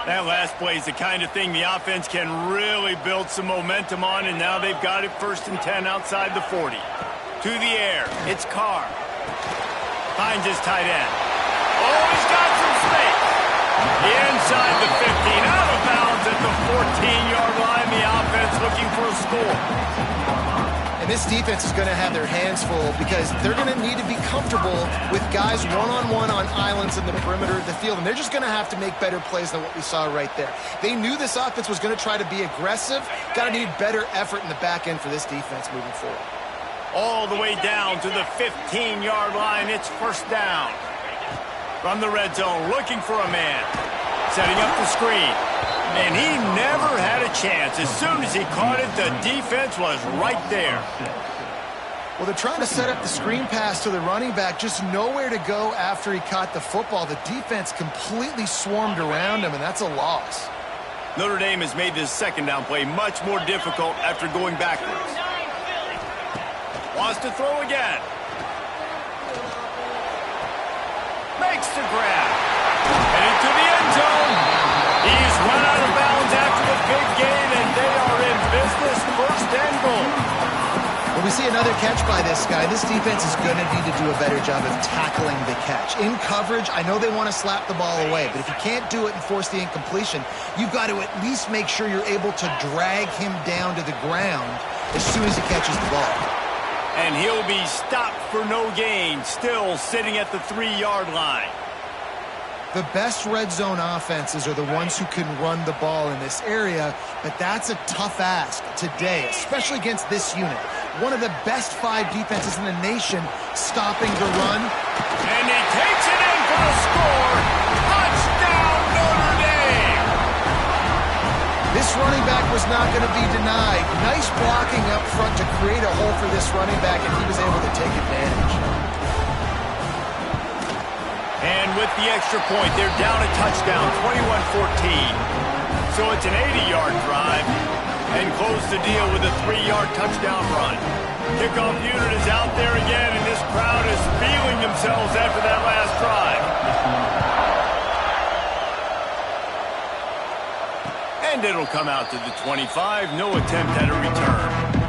That last play is the kind of thing the offense can really build some momentum on, and now they've got it 1st and 10 outside the 40. To the air, it's Carr. Finds his tight end. Oh, he's got some space. Inside the 15, out of bounds at the 14-yard line. The offense looking for a score. And this defense is going to have their hands full because they're going to need to be comfortable with guys one-on-one on islands in the perimeter of the field. And they're just going to have to make better plays than what we saw right there. They knew this offense was going to try to be aggressive. Got to need better effort in the back end for this defense moving forward. All the way down to the 15-yard line. It's 1st down. From the red zone, looking for a man. Setting up the screen. And he never had a chance. As soon as he caught it, the defense was right there. Well, they're trying to set up the screen pass to the running back, just nowhere to go after he caught the football. The defense completely swarmed around him, and that's a loss. Notre Dame has made this 2nd down play much more difficult after going backwards. Wants to throw again. Makes the grab. Heading to the end zone. He's run out of bounds after the big gain, and they are in business. 1st and goal. When we see another catch by this guy, this defense is going to need to do a better job of tackling the catch. In coverage, I know they want to slap the ball away, but if you can't do it and force the incompletion, you've got to at least make sure you're able to drag him down to the ground as soon as he catches the ball. And he'll be stopped for no gain, still sitting at the 3-yard line. The best red zone offenses are the ones who can run the ball in this area, but that's a tough ask today, especially against this unit. One of the best 5 defenses in the nation stopping the run. And he takes it in for a score. Touchdown, Notre Dame! This running back was not going to be denied. Nice blocking up front to create a hole for this running back, and he was able to take advantage. And with the extra point, they're down a touchdown, 21-14. So it's an 80-yard drive, and close the deal with a 3-yard touchdown run. Kickoff unit is out there again, and this crowd is feeling themselves after that last drive. And it'll come out to the 25, no attempt at a return.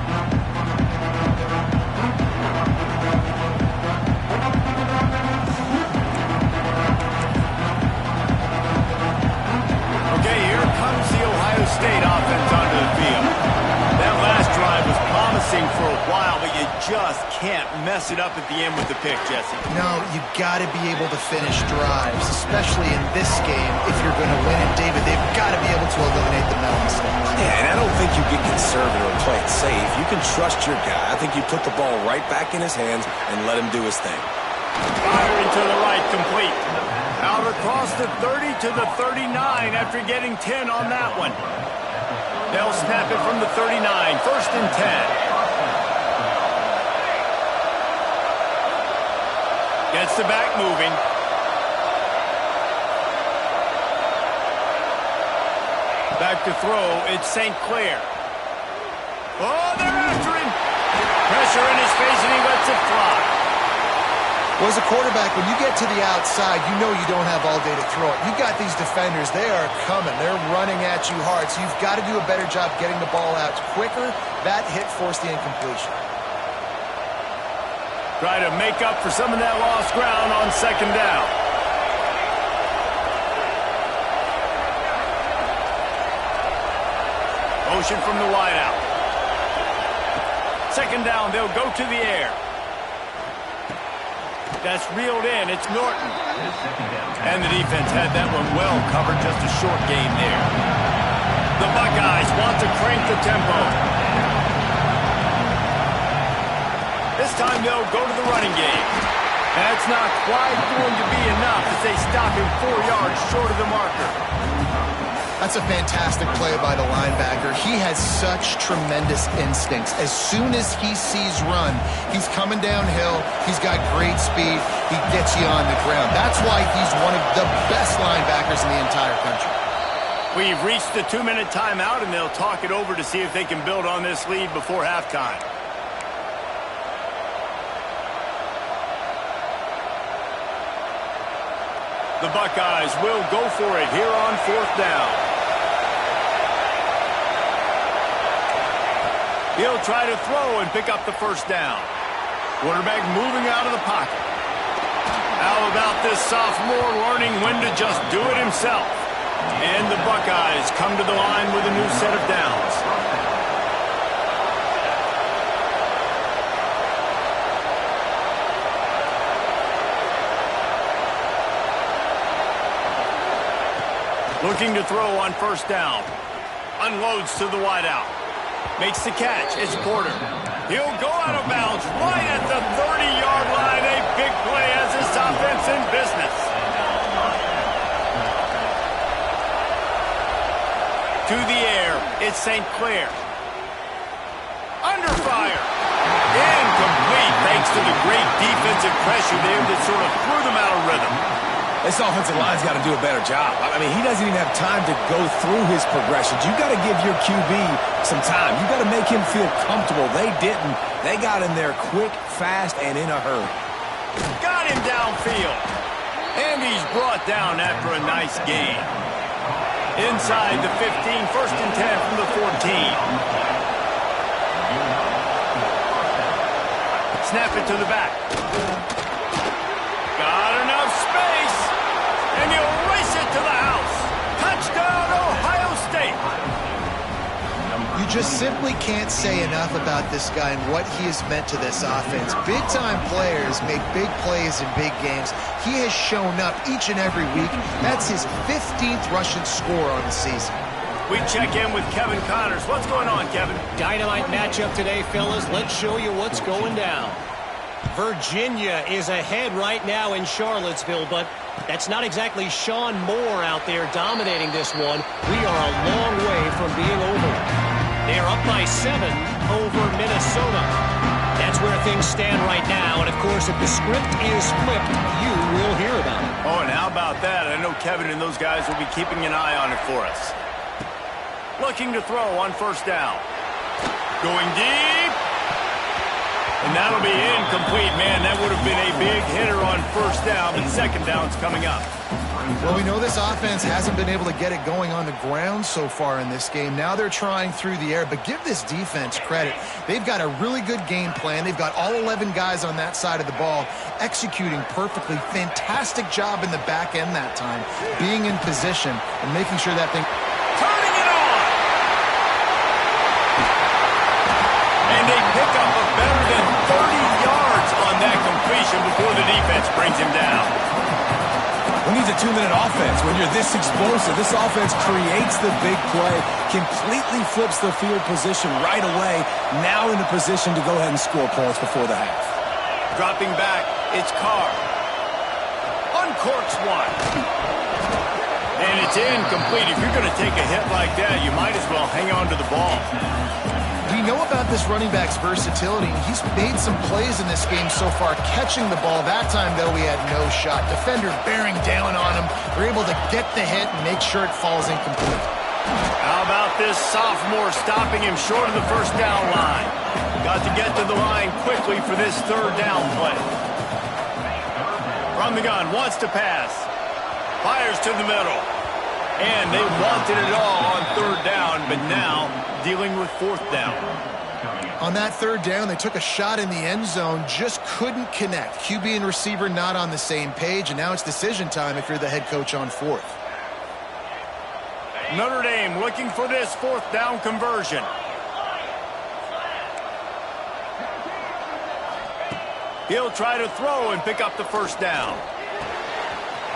State offense onto the field. That last drive was promising for a while, but you just can't mess it up at the end with the pick, Jesse. No, you got to be able to finish drives, especially in this game if you're going to win it. David, they've got to be able to eliminate the mental mistakes. Yeah, and I don't think you get conservative or play it safe. You can trust your guy. I think you put the ball right back in his hands and let him do his thing. Firing to the right, complete. Out across the 30 to the 39 after getting 10 on that one. They'll snap it from the 39, 1st and 10. Gets the back moving. Back to throw, it's St. Clair. Oh, they're after him. Pressure in his face, and he lets it fly. Well, as a quarterback, when you get to the outside, you know you don't have all day to throw it. You've got these defenders. They are coming. They're running at you hard. So you've got to do a better job getting the ball out quicker. That hit forced the incompletion. Try to make up for some of that lost ground on 2nd down. Motion from the wideout. 2nd down, they'll go to the air. That's reeled in. It's Norton. And the defense had that one well covered. Just a short gain there. The Buckeyes want to crank the tempo. This time they'll go to the running game. That's not quite going to be enough as they stop him 4 yards short of the marker. That's a fantastic play by the linebacker. He has such tremendous instincts. As soon as he sees run, he's coming downhill. He's got great speed. He gets you on the ground. That's why he's one of the best linebackers in the entire country. We've reached the 2-minute timeout, and they'll talk it over to see if they can build on this lead before halftime. The Buckeyes will go for it here on 4th down. He'll try to throw and pick up the 1st down. Quarterback moving out of the pocket. How about this sophomore learning when to just do it himself? And the Buckeyes come to the line with a new set of downs. Looking to throw on 1st down. Unloads to the wideout. Makes the catch. It's Porter. He'll go out of bounds right at the 30-yard line. A big play as this offense in business. To the air. It's St. Clair. Under fire. Incomplete thanks to the great defensive pressure there that sort of threw them out of rhythm. This offensive line's got to do a better job. I mean, he doesn't even have time to go through his progressions. You got to give your QB some time. You got to make him feel comfortable. They didn't. They got in there quick, fast, and in a hurry. Got him downfield. And he's brought down after a nice gain. Inside the 15, 1st and 10 from the 14. Snap it to the back. Got enough space. And he'll race it to the house. Touchdown, Ohio State. You just simply can't say enough about this guy and what he has meant to this offense. Big-time players make big plays in big games. He has shown up each and every week. That's his 15th rushing score on the season. We check in with Kevin Connors. What's going on, Kevin? Dynamite matchup today, fellas. Let's show you what's going down. Virginia is ahead right now in Charlottesville, but that's not exactly Sean Moore out there dominating this one. We are a long way from being over. They are up by 7 over Minnesota. That's where things stand right now, and of course, if the script is flipped, you will hear about it. Oh, and how about that? I know Kevin and those guys will be keeping an eye on it for us. Looking to throw on 1st down. Going deep. And that'll be incomplete, man. That would have been a big hitter on 1st down, but 2nd down's coming up. Well, we know this offense hasn't been able to get it going on the ground so far in this game. Now they're trying through the air, but give this defense credit. They've got a really good game plan. They've got all 11 guys on that side of the ball executing perfectly. Fantastic job in the back end that time, being in position and making sure that thing... Turning it on! And a pickup of better than 30 yards on that completion before the defense brings him down. Who needs a 2-minute offense when you're this explosive? This offense creates the big play, completely flips the field position right away, now in a position to go ahead and score points before the half. Dropping back, it's Carr. Uncorks one. And it's incomplete. If you're going to take a hit like that, you might as well hang on to the ball. We know about this running back's versatility. He's made some plays in this game so far, catching the ball. That time, though, he had no shot. Defender bearing down on him. They're able to get the hit and make sure it falls incomplete. How about this sophomore stopping him short of the 1st down line? Got to get to the line quickly for this 3rd down play. From the gun, wants to pass. Fires to the middle. And they wanted it all on 3rd down, but now dealing with 4th down. On that 3rd down, they took a shot in the end zone, just couldn't connect. QB and receiver not on the same page, and now it's decision time if you're the head coach on 4th. Notre Dame looking for this 4th down conversion. He'll try to throw and pick up the 1st down.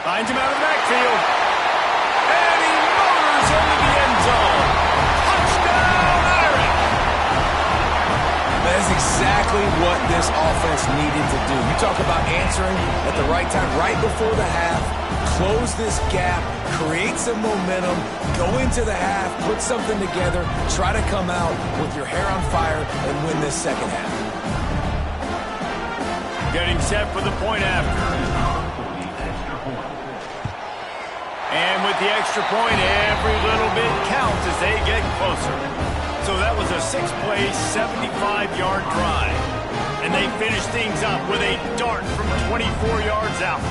Finds him out of the backfield. And he motors into the end zone. Touchdown, Irish! That's exactly what this offense needed to do. You talk about answering at the right time, right before the half, close this gap, create some momentum, go into the half, put something together, try to come out with your hair on fire and win this 2nd half. Getting set for the point after. And with the extra point, every little bit counts as they get closer. So that was a 6-play, 75-yard drive. And they finish things up with a dart from 24 yards out.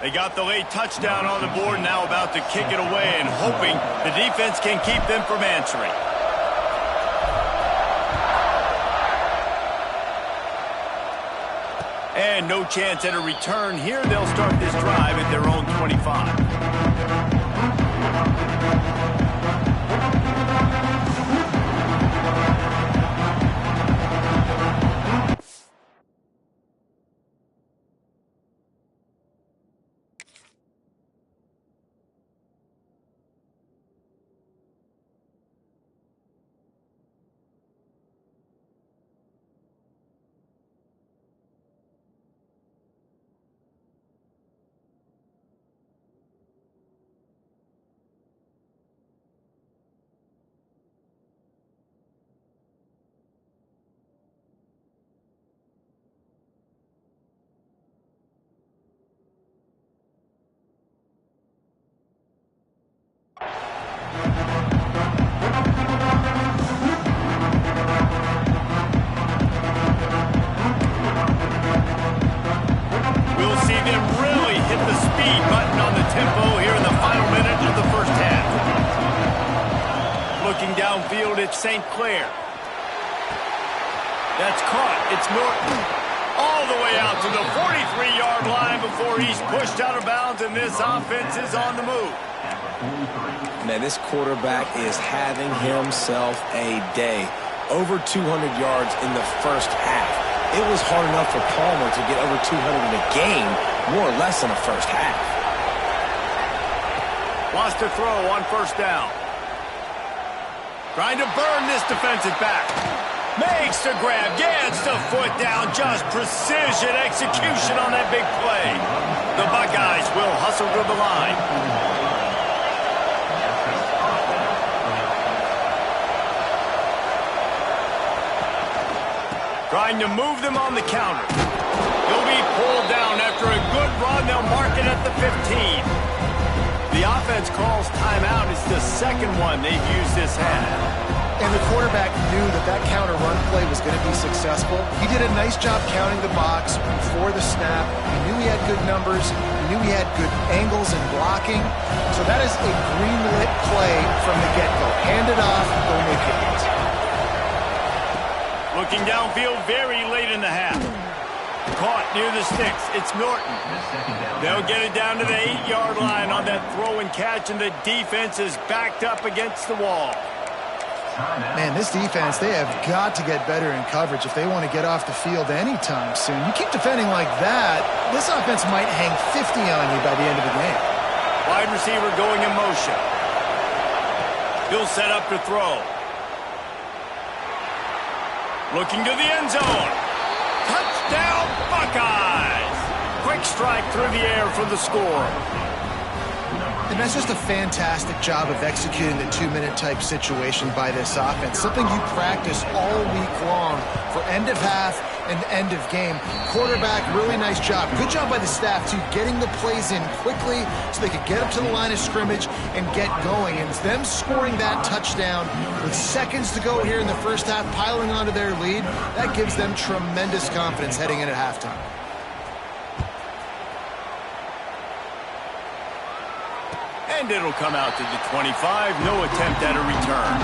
They got the late touchdown on the board, now about to kick it away and hoping the defense can keep them from answering. And no chance at a return here. They'll start this drive at their own 25. We'll see them really hit the speed button on the tempo here in the final minute of the first half. Looking downfield, it's St. Clair. That's caught. It's Norton. All the way out to the 43-yard line before he's pushed out of bounds, and this offense is on the move. Man, this quarterback is having himself a day. Over 200 yards in the first half. It was hard enough for Palmer to get over 200 in a game, more or less in the first half. Wants to throw on first down. Trying to burn this defensive back. Makes the grab, gets the foot down, just precision execution on that big play. The Buckeyes will hustle to the line. Trying to move them on the counter. He'll be pulled down after a good run. They'll mark it at the 15. The offense calls timeout. It's the second one they've used this half. And the quarterback knew that that counter run play was going to be successful. He did a nice job counting the box before the snap. He knew he had good numbers. He knew he had good angles and blocking. So that is a green-lit play from the get-go. Hand it off, go make it. Looking downfield very late in the half. Caught near the sticks. It's Norton. They'll get it down to the 8-yard line on that throw and catch, and the defense is backed up against the wall. Man, this defense, they have got to get better in coverage if they want to get off the field anytime soon. You keep defending like that, this offense might hang 50 on you by the end of the game. Wide receiver going in motion. He'll set up to throw. Looking to the end zone. Touchdown, Buckeyes! Quick strike through the air for the score. And that's just a fantastic job of executing the two-minute type situation by this offense. Something you practice all week long for end of half and end of game. Quarterback, really nice job. Good job by the staff, too, getting the plays in quickly so they could get up to the line of scrimmage and get going. And it's them scoring that touchdown with seconds to go here in the first half, piling onto their lead. That gives them tremendous confidence heading in at halftime. And it'll come out to the 25. No attempt at a return.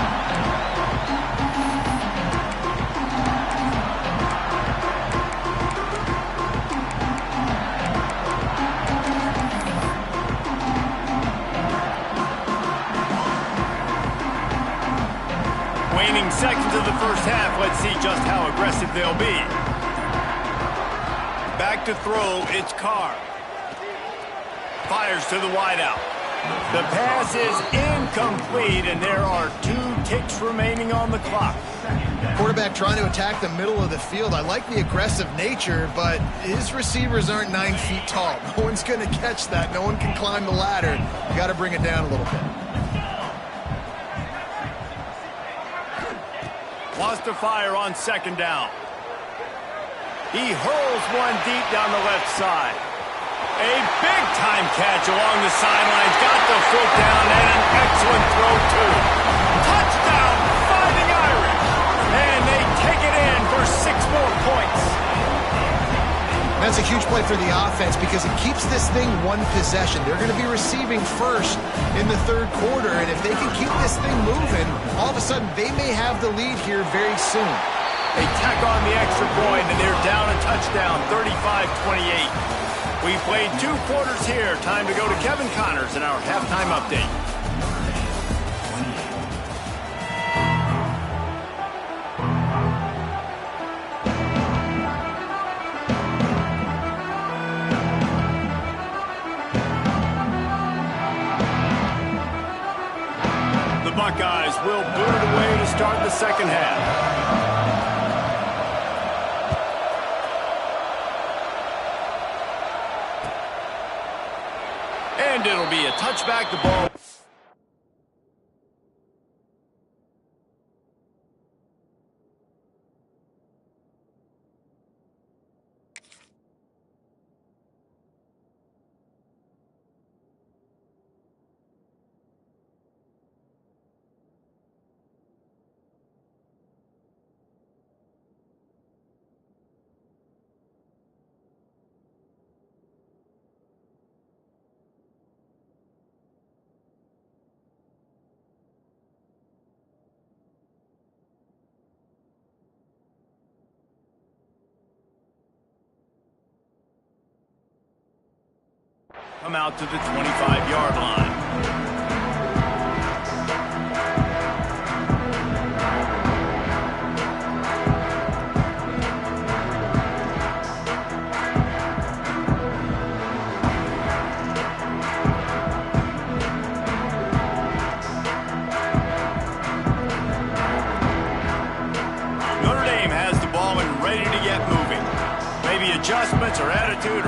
Waning seconds of the first half. Let's see just how aggressive they'll be. Back to throw. It's Carr. Fires to the wideout. The pass is incomplete, and there are 2 ticks remaining on the clock. Quarterback trying to attack the middle of the field. I like the aggressive nature, but his receivers aren't 9 feet tall. No one's going to catch that. No one can climb the ladder. You got to bring it down a little bit. Wants to fire on second down. He hurls one deep down the left side. A big-time catch along the sidelines. Got the foot down and an excellent throw, too. Touchdown, Fighting Irish. And they take it in for 6 more points. That's a huge play for the offense because it keeps this thing one possession. They're going to be receiving first in the third quarter, and if they can keep this thing moving, all of a sudden they may have the lead here very soon. They tack on the extra point, and they're down a touchdown, 35-28. We played 2 quarters here. Time to go to Kevin Connors in our halftime update. The Buckeyes will boot it away to start the second half. And it'll be a touchback. The ball. Come out to the 25-yard line. Notre Dame has the ball and ready to get moving. Maybe adjustments or attitude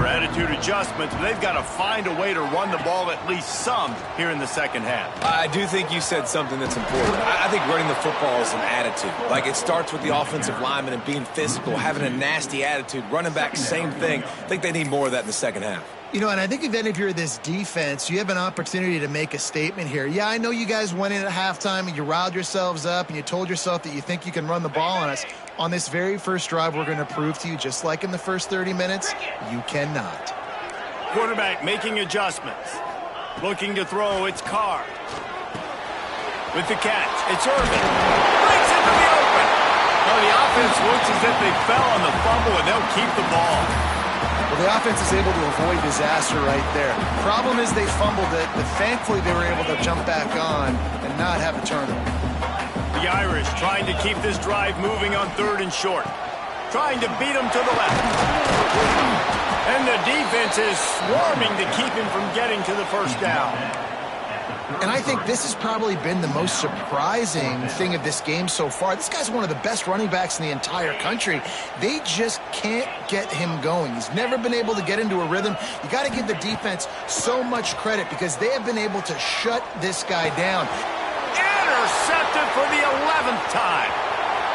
adjustments, but they've got to find a way to run the ball at least some here in the second half. I do think you said something that's important. I think running the football is an attitude. Like, it starts with the offensive lineman and being physical, having a nasty attitude. Running back, same thing. I think they need more of that in the second half. You know, and I think if you're this defense, you have an opportunity to make a statement here. Yeah, I know you guys went in at halftime and you riled yourselves up and you told yourself that you think you can run the ball on us. On this very first drive, we're going to prove to you, just like in the first 30 minutes, you cannot. Quarterback making adjustments. Looking to throw, it's Carr. With the catch, it's Irvin. Breaks into the open. Well, the offense looks as if they fell on the fumble, and they'll keep the ball. Well, the offense is able to avoid disaster right there. Problem is they fumbled it, but thankfully they were able to jump back on and not have a turnover. The Irish trying to keep this drive moving on 3rd and short. Trying to beat him to the left. And the defense is swarming to keep him from getting to the first down. And I think this has probably been the most surprising thing of this game so far. This guy's one of the best running backs in the entire country. They just can't get him going. He's never been able to get into a rhythm. You got to give the defense so much credit because they have been able to shut this guy down. Intercepted for the 11th time.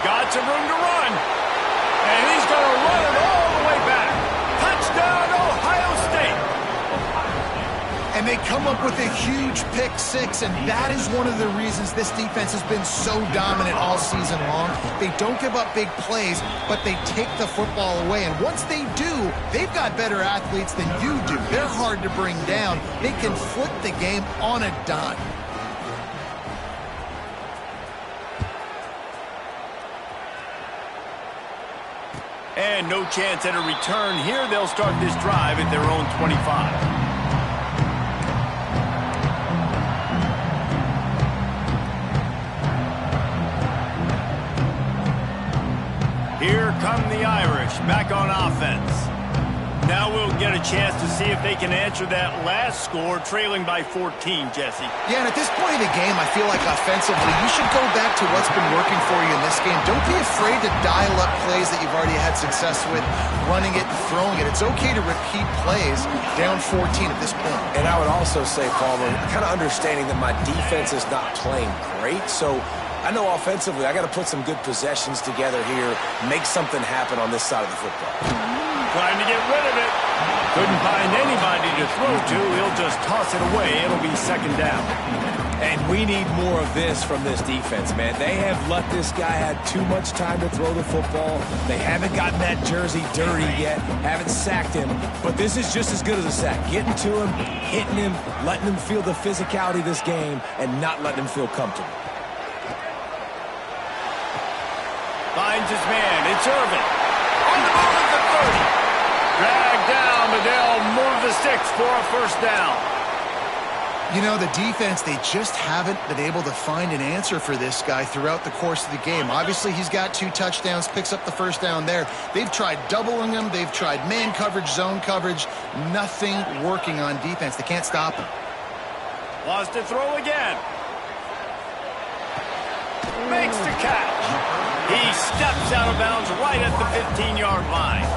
Got some room to run. And he's going to run it all the way back. Touchdown, Ohio State. And they come up with a huge pick six, and that is one of the reasons this defense has been so dominant all season long. They don't give up big plays, but they take the football away. And once they do, they've got better athletes than you do. They're hard to bring down. They can flip the game on a dime. And no chance at a return here. They'll start this drive at their own 25. Here come the Irish back on offense. Now we'll get a chance to see if they can answer that last score, trailing by 14, Jesse. Yeah, and at this point of the game, I feel like offensively, you should go back to what's been working for you in this game. Don't be afraid to dial up plays that you've already had success with, running it and throwing it. It's okay to repeat plays down 14 at this point. And I would also say, Palmer, kind of understanding that my defense is not playing great, so I know offensively I got to put some good possessions together here, make something happen on this side of the football. Trying to get rid of it. Couldn't find anybody to throw to. He'll just toss it away. It'll be second down. And we need more of this from this defense, man. They have let this guy have too much time to throw the football. They haven't gotten that jersey dirty yet, haven't sacked him. But this is just as good as a sack. Getting to him, hitting him, letting him feel the physicality of this game, and not letting him feel comfortable. Finds his man. It's Irvin. On the move at the 30. Dragged down, but they'll move the sticks for a first down. You know, the defense, they just haven't been able to find an answer for this guy throughout the course of the game. Obviously, he's got 2 touchdowns, picks up the first down there. They've tried doubling him. They've tried man coverage, zone coverage. Nothing working on defense. They can't stop him. Wants to throw again. Makes the catch. He steps out of bounds right at the 15-yard line.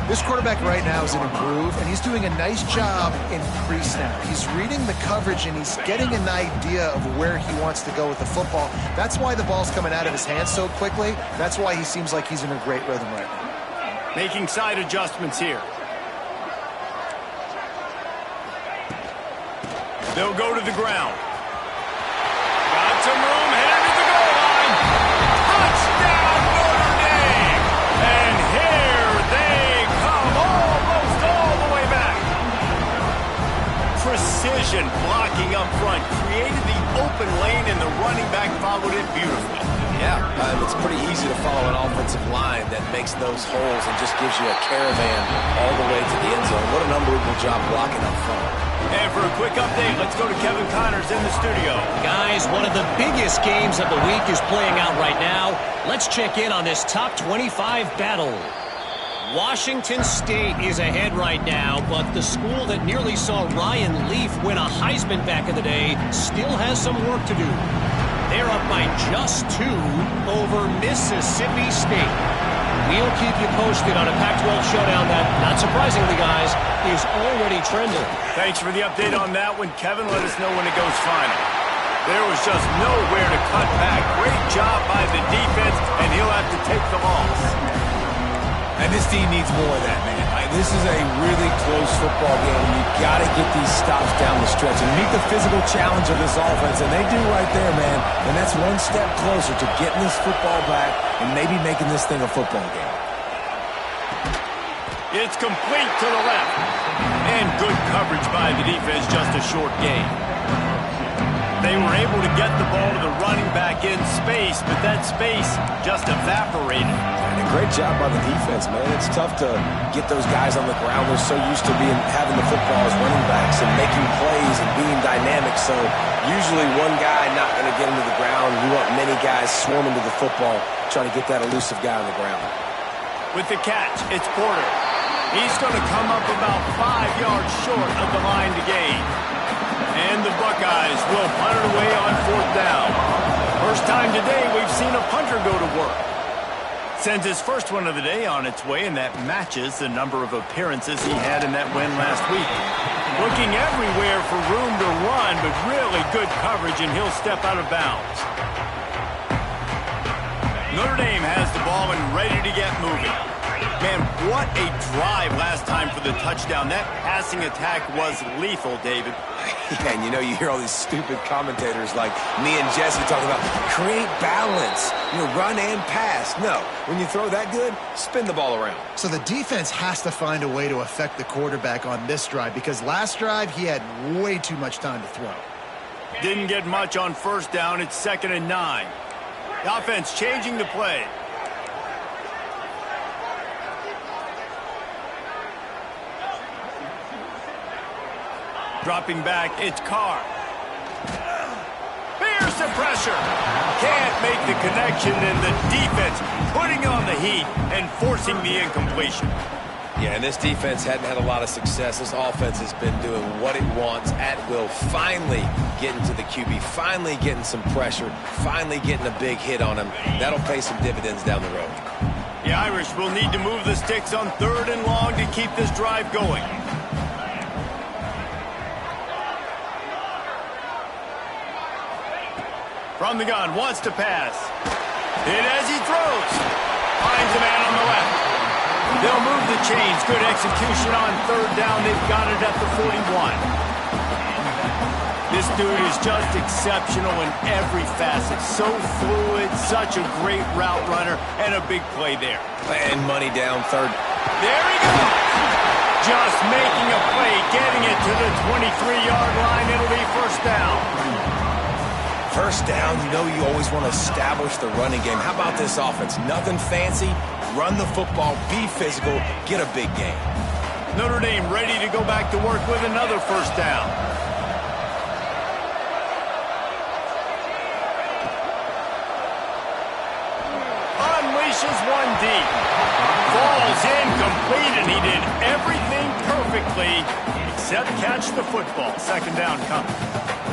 This quarterback right now is in a groove, and he's doing a nice job in pre-snap. He's reading the coverage, and he's getting an idea of where he wants to go with the football. That's why the ball's coming out of his hands so quickly. That's why he seems like he's in a great rhythm right now. Making side adjustments here. They'll go to the ground. Got some room, headed to the goal line. Touchdown, Notre Dame! And here they come, almost all the way back. Precision blocking up front created the open lane, and the running back followed it beautifully. Yeah, it's pretty easy to follow an offensive line that makes those holes and just gives you a caravan all the way to the end zone. What an unbelievable job blocking up front. And for a quick update, let's go to Kevin Connors in the studio. Guys, one of the biggest games of the week is playing out right now. Let's check in on this top 25 battle. Washington State is ahead right now, but the school that nearly saw Ryan Leaf win a Heisman back in the day still has some work to do. They're up by just 2 over Mississippi State. We'll keep you posted on a Pac-12 showdown that, not surprisingly, guys, is already trending. Thanks for the update on that one, Kevin. Let us know when it goes final. There was just nowhere to cut back. Great job by the defense, and he'll have to take the loss. And this team needs more of that, man. This is a really close football game. You've got to get these stops down the stretch and meet the physical challenge of this offense, and they do right there, man. And that's one step closer to getting this football back and maybe making this thing a football game. It's complete to the left. And good coverage by the defense, just a short gain. They were able to get the ball to the running back in space, but that space just evaporated. And a great job by the defense, man. It's tough to get those guys on the ground. They're so used to having the football as running backs and making plays and being dynamic. So usually one guy not going to get into the ground. You want many guys swarming to the football, trying to get that elusive guy on the ground. With the catch, it's Porter. He's going to come up about 5 yards short of the line to gain. And the Buckeyes will punt it away on 4th down. First time today we've seen a punter go to work. Sends his first one of the day on its way, and that matches the number of appearances he had in that win last week. Looking everywhere for room to run, but really good coverage, and he'll step out of bounds. Notre Dame has the ball and ready to get moving. Man, what a drive last time for the touchdown. That passing attack was lethal, David. Yeah, and you hear all these stupid commentators like me and Jesse talking about create balance, run and pass. No, when you throw that good, spin the ball around. So the defense has to find a way to affect the quarterback on this drive, because last drive he had way too much time to throw. Didn't get much on first down. It's 2nd and 9. The offense changing the play. Dropping back, it's Carr. Fearsome pressure. Can't make the connection, and the defense putting on the heat and forcing the incompletion. Yeah, and this defense hadn't had a lot of success. This offense has been doing what it wants at will. Finally getting to the QB, finally getting some pressure, finally getting a big hit on him. That'll pay some dividends down the road. The Irish will need to move the sticks on 3rd and long to keep this drive going. From the gun, wants to pass. Hit as he throws. Finds a man on the left. They'll move the chains. Good execution on third down. They've got it at the 41. This dude is just exceptional in every facet. So fluid, such a great route runner, and a big play there. And money down third. There he goes. Just making a play, getting it to the 23-yard line. It'll be first down. First down, you know you always want to establish the running game. How about this offense? Nothing fancy. Run the football, be physical, get a big gain. Notre Dame ready to go back to work with another first down. Unleashes one deep. Falls incomplete, and he did everything perfectly except catch the football. Second down coming.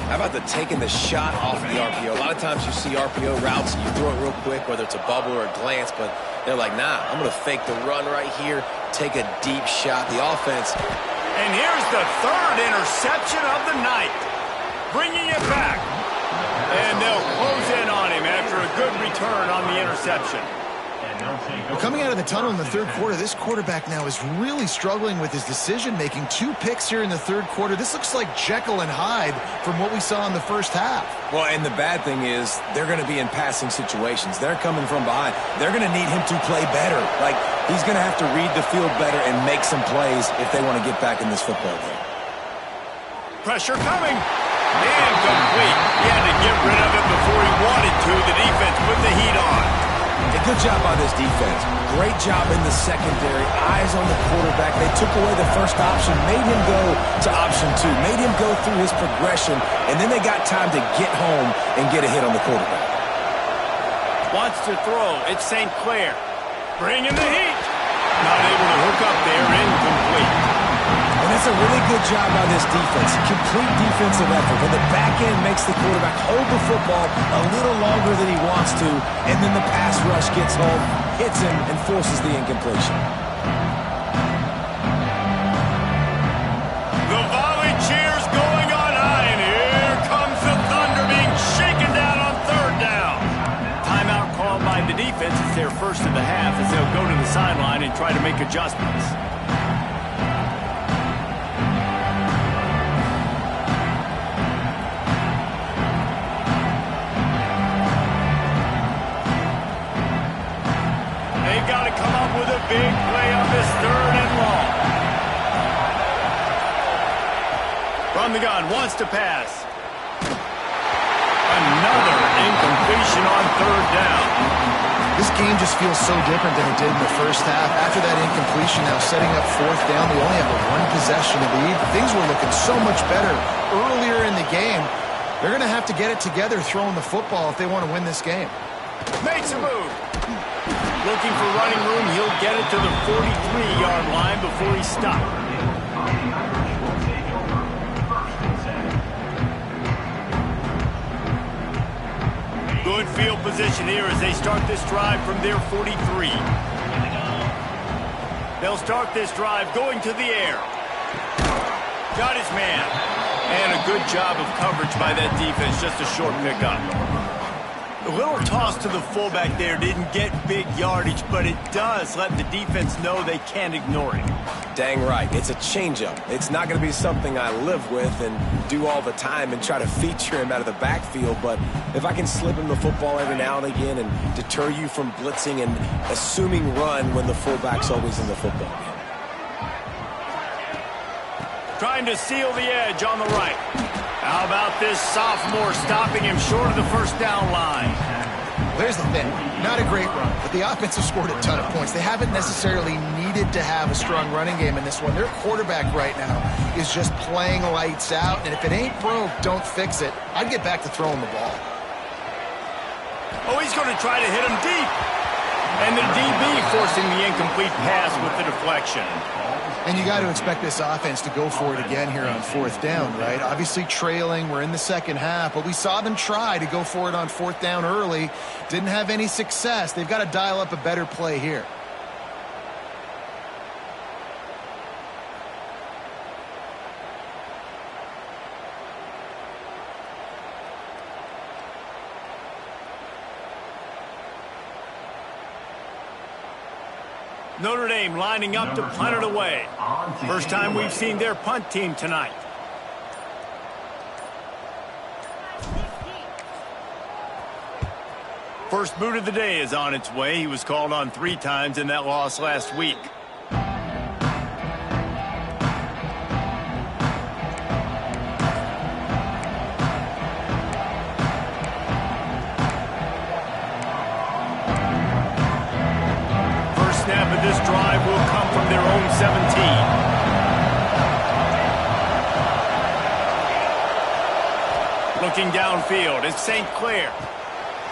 How about the taking the shot off the RPO? A lot of times you see RPO routes and you throw it real quick, whether it's a bubble or a glance, but they're like, nah, I'm going to fake the run right here, take a deep shot. The offense. And here's the third interception of the night. Bringing it back. And they'll close in on him after a good return on the interception. Well, coming out of the tunnel in the third quarter, this quarterback now is really struggling with his decision-making. 2 picks here in the third quarter. This looks like Jekyll and Hyde from what we saw in the first half. Well, and the bad thing is they're going to be in passing situations. They're coming from behind. They're going to need him to play better. Like, he's going to have to read the field better and make some plays if they want to get back in this football game. Pressure coming. Incomplete. He had to get rid of it before he wanted to. The defense put the heat on. A good job by this defense. Great job in the secondary. Eyes on the quarterback. They took away the first option, made him go to option 2, made him go through his progression, and then they got time to get home and get a hit on the quarterback. Wants to throw. It's St. Clair. Bringing the heat. Not able to hook up there. Incomplete. And that's a really good job by this defense. Complete defensive effort. When the back end makes the quarterback hold the football a little longer than he wants to, and then the pass rush gets home, hits him, and forces the incompletion. The volley cheers going on high, and here comes the Thunder being shaken down on third down. Timeout called by the defense. It's their first of the half as they'll go to the sideline and try to make adjustments. Got to come up with a big play on this third and long. From the gun, wants to pass. Another incompletion on third down. This game just feels so different than it did in the first half. After that incompletion, now setting up fourth down, they only have a 1-possession lead. Things were looking so much better earlier in the game. They're going to have to get it together throwing the football if they want to win this game. Makes a move. Looking for running room. He'll get it to the 43-yard line before he stops. Good field position here as they start this drive from their 43. They'll start this drive going to the air. Got his man. And a good job of coverage by that defense. Just a short pickup. A little toss to the fullback there didn't get big yardage, but it does let the defense know they can't ignore it. Dang right. It's a changeup. It's not going to be something I live with and do all the time and try to feature him out of the backfield, but if I can slip him the football every now and again and deter you from blitzing and assuming run when the fullback's always in the football game. Trying to seal the edge on the right. How about this sophomore stopping him short of the first down line? There's the thing. Not a great run, but the offense has scored a ton of points. They haven't necessarily needed to have a strong running game in this one. Their quarterback right now is just playing lights out, and if it ain't broke, don't fix it. I'd get back to throwing the ball. Oh, he's going to try to hit him deep. And the DB forcing the incomplete pass with the deflection. And you got to expect this offense to go for it again here on fourth down, right? Obviously trailing, we're in the second half, but we saw them try to go for it on fourth down early. Didn't have any success. They've got to dial up a better play here. Notre Dame lining up to punt it away. First time we've seen their punt team tonight. First boot of the day is on its way. He was called on 3 times in that loss last week. First snap of this drive will come from their own 17. Looking downfield, it's St. Clair.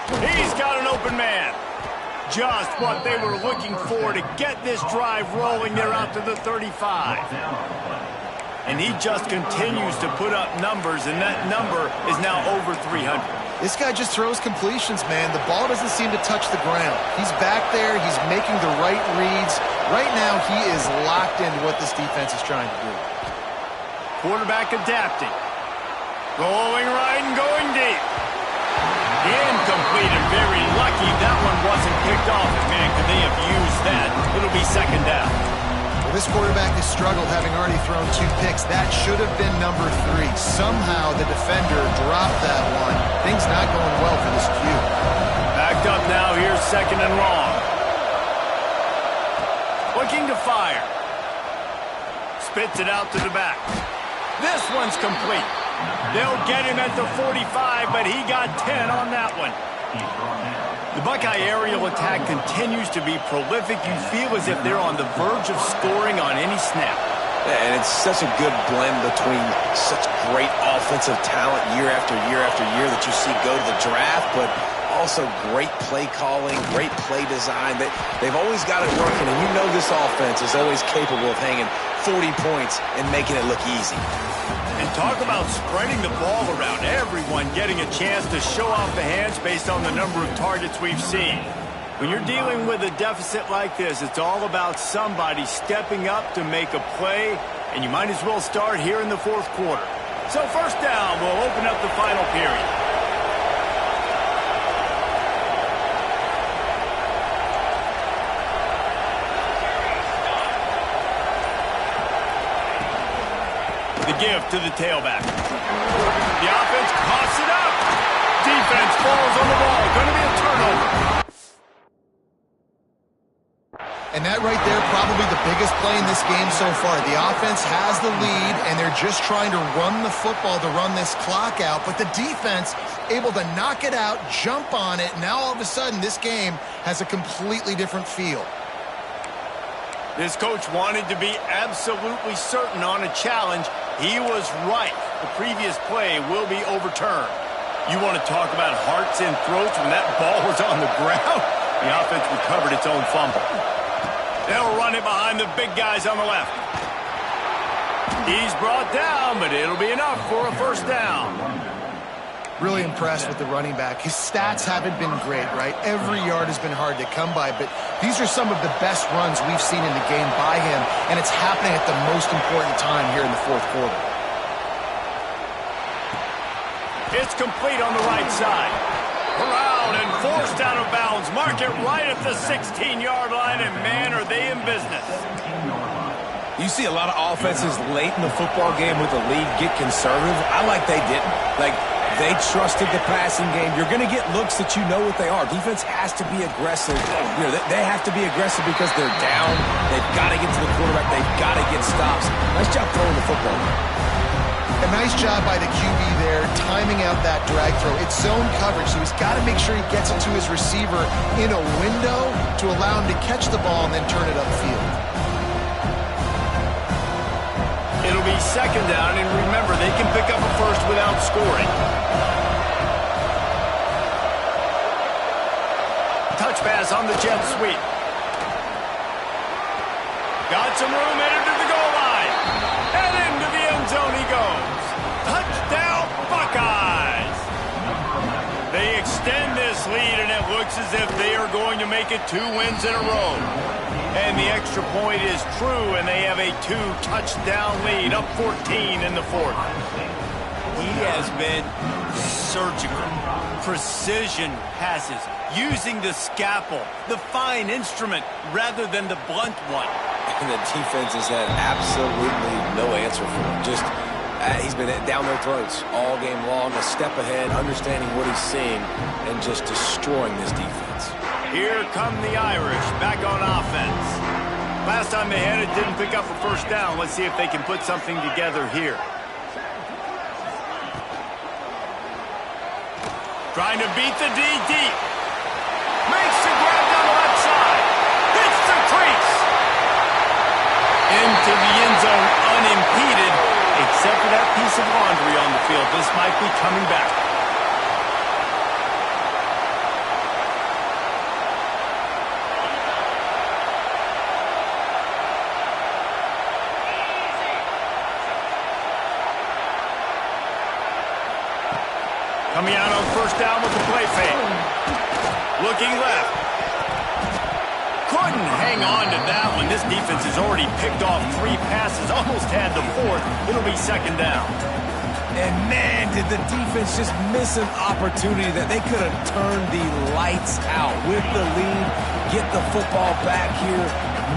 He's got an open man. Just what they were looking for to get this drive rolling. They're out to the 35. And he just continues to put up numbers, and that number is now over 300. This guy just throws completions, man. The ball doesn't seem to touch the ground. He's back there. He's making the right reads. Right now, he is locked into what this defense is trying to do. Quarterback adapting. Rolling right and going deep. Incomplete and very lucky that one wasn't picked off. And man, could they have used that? It'll be second down. Well, this quarterback has struggled, having already thrown 2 picks. That should have been number 3. Somehow the defender dropped that one. Things not going well for this Q. Backed up now. Here's second and long. Looking to fire. Spits it out to the back. This one's complete. They'll get him at the 45, but he got 10 on that one. The Buckeye aerial attack continues to be prolific. You feel as if they're on the verge of scoring on any snap. And it's such a good blend between such great offensive talent year after year after year that you see go to the draft, but also great play calling, great play design. They've always got it working, and you know this offense is always capable of hanging 40 points and making it look easy. And talk about spreading the ball around. Everyone getting a chance to show off the hands based on the number of targets we've seen. When you're dealing with a deficit like this, it's all about somebody stepping up to make a play, and you might as well start here in the 4th quarter. So first down, we'll open up the final period. The give to the tailback. The offense coughs it up. Defense falls on the ball. Going to be a turnover. And that right there, probably the biggest play in this game so far. The offense has the lead, and they're just trying to run the football to run this clock out. But the defense able to knock it out, jump on it. Now all of a sudden, this game has a completely different feel. This coach wanted to be absolutely certain on a challenge. He was right. The previous play will be overturned. You want to talk about hearts and throats when that ball was on the ground? The offense recovered its own fumble. They'll run it behind the big guys on the left. He's brought down, but it'll be enough for a first down. Really impressed with the running back. His stats haven't been great, right? Every yard has been hard to come by, but these are some of the best runs we've seen in the game by him, and it's happening at the most important time here in the 4th quarter. It's complete on the right side. Corralled and forced out of bounds. Mark it right at the 16-yard line, and man, are they in business. You see a lot of offenses late in the football game with the lead get conservative. I like they didn't. They trusted the passing game. You're going to get looks that you know what they are. Defense has to be aggressive. You know, they have to be aggressive because they're down. They've got to get to the quarterback. They've got to get stops. Nice job throwing the football. A nice job by the QB there, timing out that drag throw. It's zone coverage, so he's got to make sure he gets it to his receiver in a window to allow him to catch the ball and then turn it upfield. It'll be second down, and remember, they can pick up a first without scoring. Touch pass on the jet sweep. Got some room, headed to the goal line. And into the end zone he goes. Touchdown, Buckeyes! They extend this lead, and it looks as if they are going to make it 2 wins in a row. And the extra point is true, and they have a 2-touchdown lead, up 14 in the 4th. he has been surgical. Precision passes, using the scalpel, the fine instrument, rather than the blunt one. And the defense has had absolutely no answer for him. Just, he's been down their throats all game long, a step ahead, understanding what he's seeing, and just destroying this defense. Here come the Irish, back on offense. Last time they had it, didn't pick up a first down. Let's see if they can put something together here. Trying to beat the D deep. Makes the grab down the left side. Hits the crease. Into the end zone unimpeded, except for that piece of laundry on the field. This might be coming back. Coming out on first down with the play fake. Looking left. Couldn't hang on to that one. This defense has already picked off 3 passes, almost had the 4th. It'll be second down. And man, did the defense just miss an opportunity that they could have turned the lights out with the lead, get the football back here.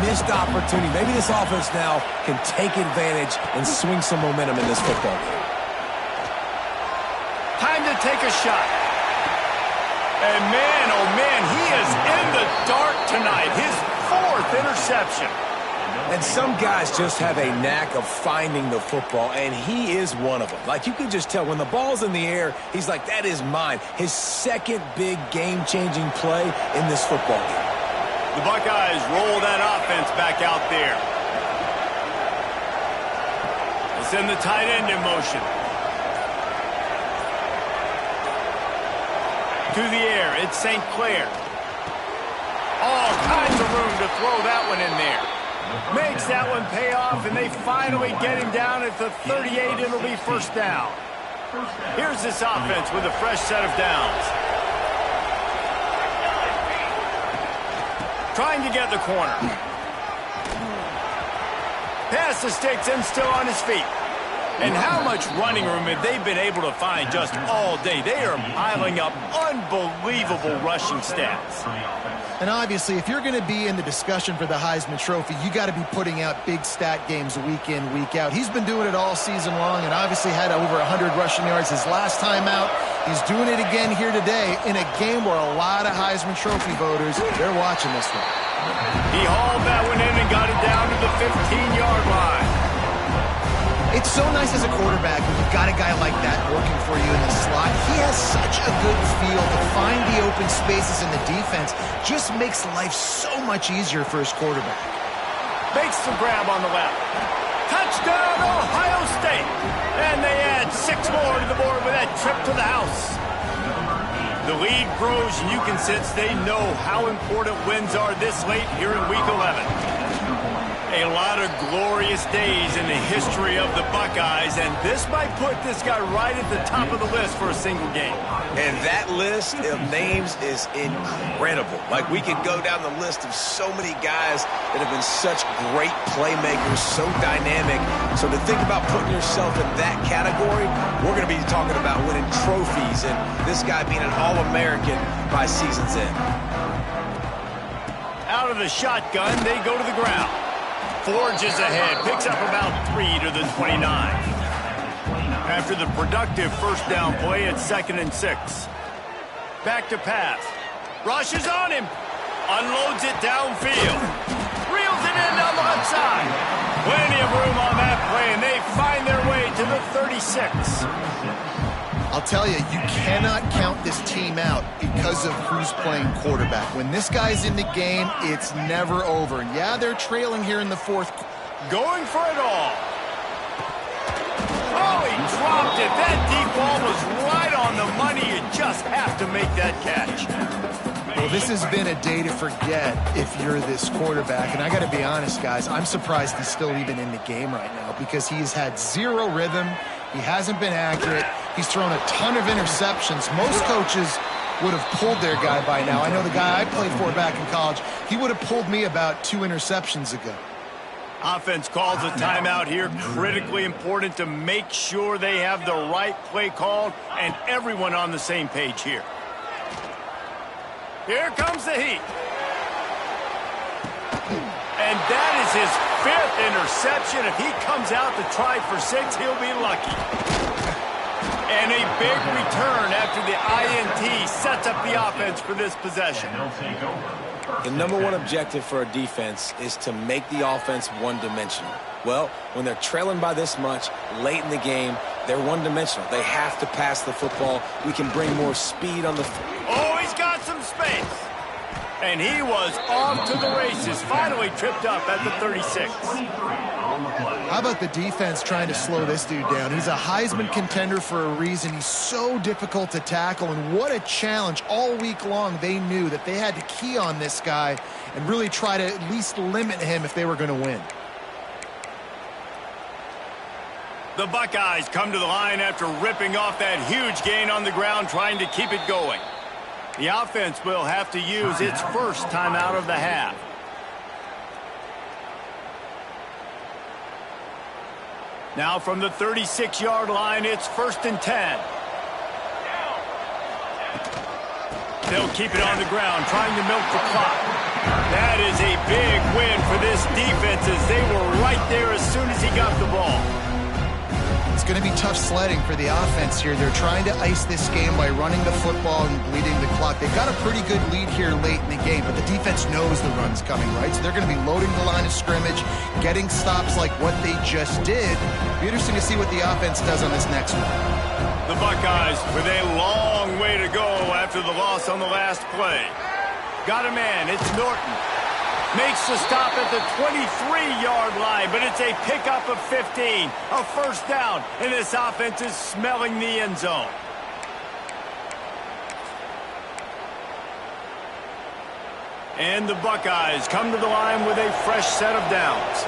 Missed opportunity. Maybe this offense now can take advantage and swing some momentum in this football game. Time to take a shot. And man, oh man, he is in the dark tonight. His 4th interception. And some guys just have a knack of finding the football, and he is one of them. Like, you can just tell when the ball's in the air, he's like, that is mine. His second big game-changing play in this football game. The Buckeyes roll that offense back out there. They send the tight end in motion. To the air, it's St. Clair. All kinds of room to throw that one in there. Makes that one pay off, and they finally get him down at the 38. It'll be first down. Here's this offense with a fresh set of downs. Trying to get the corner. Pass the sticks and still on his feet. And how much running room have they been able to find just all day? They are piling up unbelievable rushing stats. And obviously, if you're going to be in the discussion for the Heisman Trophy, you got to be putting out big stat games week in, week out. He's been doing it all season long and obviously had over 100 rushing yards his last time out. He's doing it again here today in a game where a lot of Heisman Trophy voters, they're watching this one. He hauled that one in and got it down to the 15-yard line. It's so nice as a quarterback when you've got a guy like that working for you in the slot. He has such a good feel to find the open spaces in the defense. Just makes life so much easier for his quarterback. Makes the grab on the left. Touchdown, Ohio State. And they add 6 more to the board with that trip to the house. The lead grows, and you can sense they know how important wins are this late here in Week 11. A lot of glorious days in the history of the Buckeyes, and this might put this guy right at the top of the list for a single game. And that list of names is incredible. Like, we could go down the list of so many guys that have been such great playmakers, so dynamic. So to think about putting yourself in that category, we're going to be talking about winning trophies and this guy being an All-American by season's end. Out of the shotgun, they go to the ground. Forges ahead, picks up about 3 to the 29. After the productive first down play, it's 2nd and 6. Back to pass. Rushes on him. Unloads it downfield. Reels it in down the left side. Plenty of room on that play, and they find their way to the 36. I'll tell you, you cannot count this team out because of who's playing quarterback. When this guy's in the game, it's never over. And yeah, they're trailing here in the 4th. Going for it all. Oh, he dropped it. That deep ball was right on the money. You just have to make that catch. Well, this has been a day to forget if you're this quarterback. And I got to be honest, guys, I'm surprised he's still even in the game right now because he has had 0 rhythm. He hasn't been accurate. He's thrown a ton of interceptions. Most coaches would have pulled their guy by now. I know the guy I played for back in college, he would have pulled me about 2 interceptions ago. Offense calls a timeout here. Critically important to make sure they have the right play called and everyone on the same page here. Here comes the heat. And that is his 5th interception. If he comes out to try for 6, he'll be lucky. And a big return after the INT sets up the offense for this possession. The #1 objective for a defense is to make the offense one-dimensional. Well, when they're trailing by this much late in the game, they're one-dimensional. They have to pass the football. We can bring more speed on the Oh, he's got some space. And he was off to the races, finally tripped up at the 36. How about the defense trying to slow this dude down? He's a Heisman contender for a reason. He's so difficult to tackle, and what a challenge. All week long, they knew that they had to key on this guy and really try to at least limit him if they were going to win. The Buckeyes come to the line after ripping off that huge gain on the ground, trying to keep it going. The offense will have to use its first timeout of the half. Now from the 36-yard line, it's 1st and 10. They'll keep it on the ground, trying to milk the clock. That is a big win for this defense, as they were right there as soon as he got the ball. It's going to be tough sledding for the offense here. They're trying to ice this game by running the football and bleeding the clock. They've got a pretty good lead here late in the game, but the defense knows the run's coming, right? So they're going to be loading the line of scrimmage, getting stops like what they just did. Be interesting to see what the offense does on this next one. The Buckeyes with a long way to go after the loss on the last play. Got a man, it's Norton. Makes the stop at the 23-yard line, but it's a pickup of 15, a first down, and this offense is smelling the end zone. And the Buckeyes come to the line with a fresh set of downs.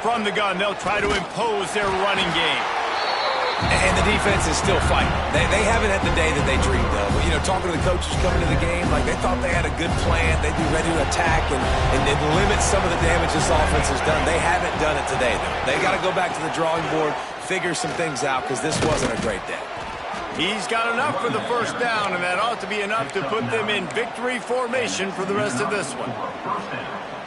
From the gun, they'll try to impose their running game. And the defense is still fighting. They haven't had the day that they dreamed of. But, you know, talking to the coaches coming to the game, like they thought they had a good plan. They'd be ready to attack and limit some of the damage this offense has done. They haven't done it today, though. They got to go back to the drawing board, figure some things out, because this wasn't a great day. He's got enough for the first down, and that ought to be enough to put them in victory formation for the rest of this one.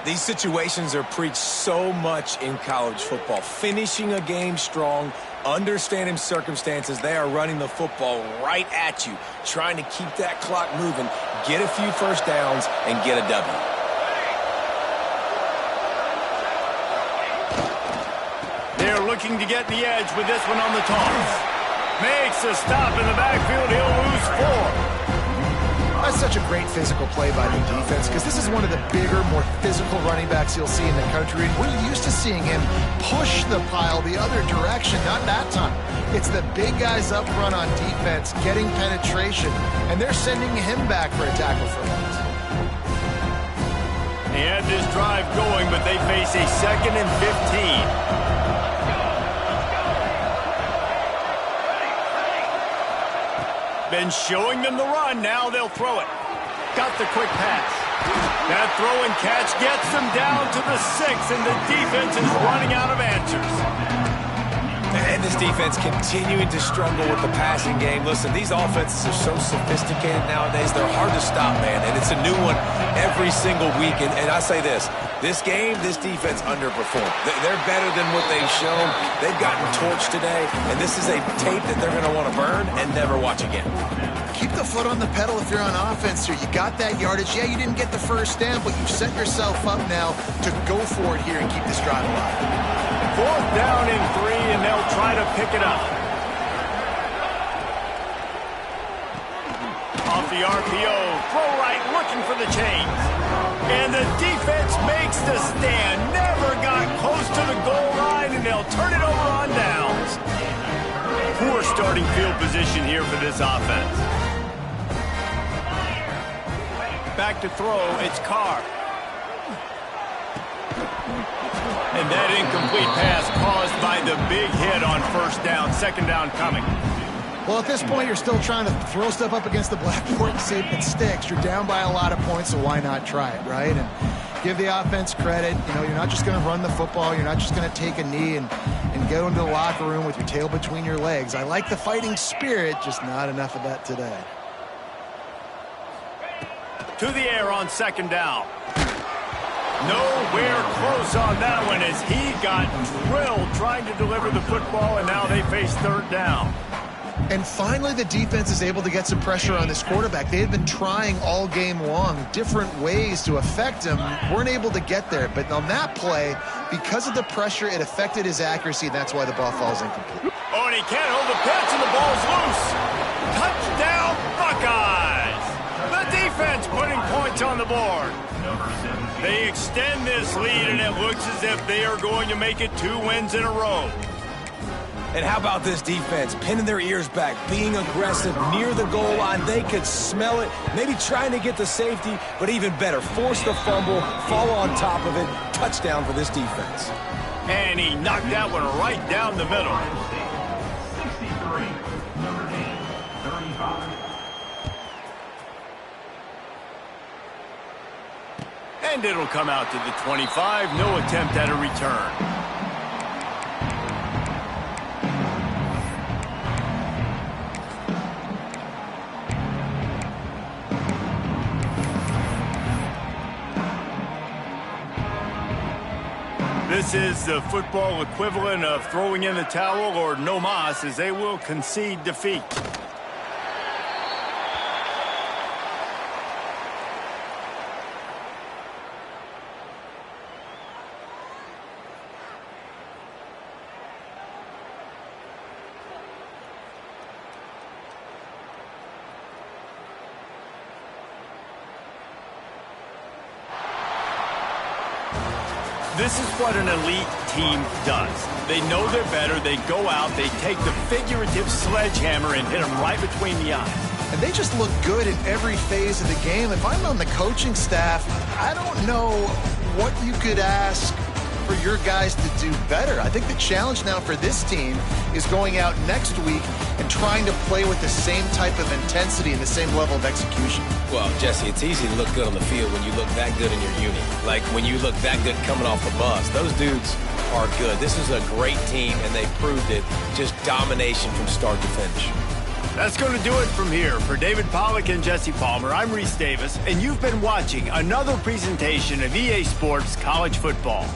These situations are preached so much in college football. Finishing a game strong, understanding circumstances. They are running the football right at you, trying to keep that clock moving, get a few first downs, and get a W. They're looking to get the edge with this one on the toss. Makes a stop in the backfield. He'll lose 4. That's such a great physical play by the defense, because this is one of the bigger, more physical running backs you'll see in the country. And we're used to seeing him push the pile the other direction, not that time. It's the big guys up front on defense getting penetration, and they're sending him back for a tackle for loss. They had this drive going, but they face a 2nd and 15. Been showing them the run, now they'll throw it. Got the quick pass. That throw and catch gets them down to the 6, and the defense is running out of answers. And this defense continuing to struggle with the passing game. Listen, these offenses are so sophisticated nowadays. They're hard to stop, man, and it's a new one every single week. And I say this game, this defense underperformed. They're better than what they've shown. They've gotten torched today, and this is a tape that they're going to want to burn and never watch again. Keep the foot on the pedal if you're on offense here. You got that yardage. Yeah, you didn't get the first down, but you've set yourself up now to go for it here and keep this drive alive. 4th down and 3, and they'll try to pick it up. Off the RPO, throw right, looking for the chains. And the defense makes the stand. Never got close to the goal line, and they'll turn it over on downs. Poor starting field position here for this offense. Back to throw, it's Carr. And that incomplete pass caused by the big hit on first down. 2nd down coming. Well, at this point, you're still trying to throw stuff up against the blackboard and see if it sticks. You're down by a lot of points, so why not try it, right? And give the offense credit. You know, you're not just going to run the football. You're not just going to take a knee and go into the locker room with your tail between your legs. I like the fighting spirit, just not enough of that today. To the air on second down. Nowhere close on that one as he got drilled trying to deliver the football, and now they face third down. And finally, the defense is able to get some pressure on this quarterback. They had been trying all game long different ways to affect him. Weren't able to get there. But on that play, because of the pressure, it affected his accuracy, and that's why the ball falls incomplete. Oh, and he can't hold the pitch, and the ball's loose. Touchdown, Buckeyes! The defense putting points on the board. They extend this lead, and it looks as if they are going to make it 2 wins in a row. And how about this defense? Pinning their ears back, being aggressive near the goal line. They could smell it, maybe trying to get the safety, but even better, force the fumble, fall on top of it. Touchdown for this defense. And he knocked that one right down the middle. 63, number 8, 35. And it'll come out to the 25. No attempt at a return. This is the football equivalent of throwing in the towel or no mas, as they will concede defeat. This is what an elite team does. They know they're better. They go out. They take the figurative sledgehammer and hit them right between the eyes. And they just look good in every phase of the game. If I'm on the coaching staff, I don't know what you could ask for your guys to do better. I think the challenge now for this team is going out next week and trying to play with the same type of intensity and the same level of execution. Well, Jesse, it's easy to look good on the field when you look that good in your unit. Like when you look that good coming off the bus. Those dudes are good. This is a great team, and they proved it. Just domination from start to finish. That's going to do it from here. For David Pollack and Jesse Palmer, I'm Reese Davis, and you've been watching another presentation of EA Sports College Football.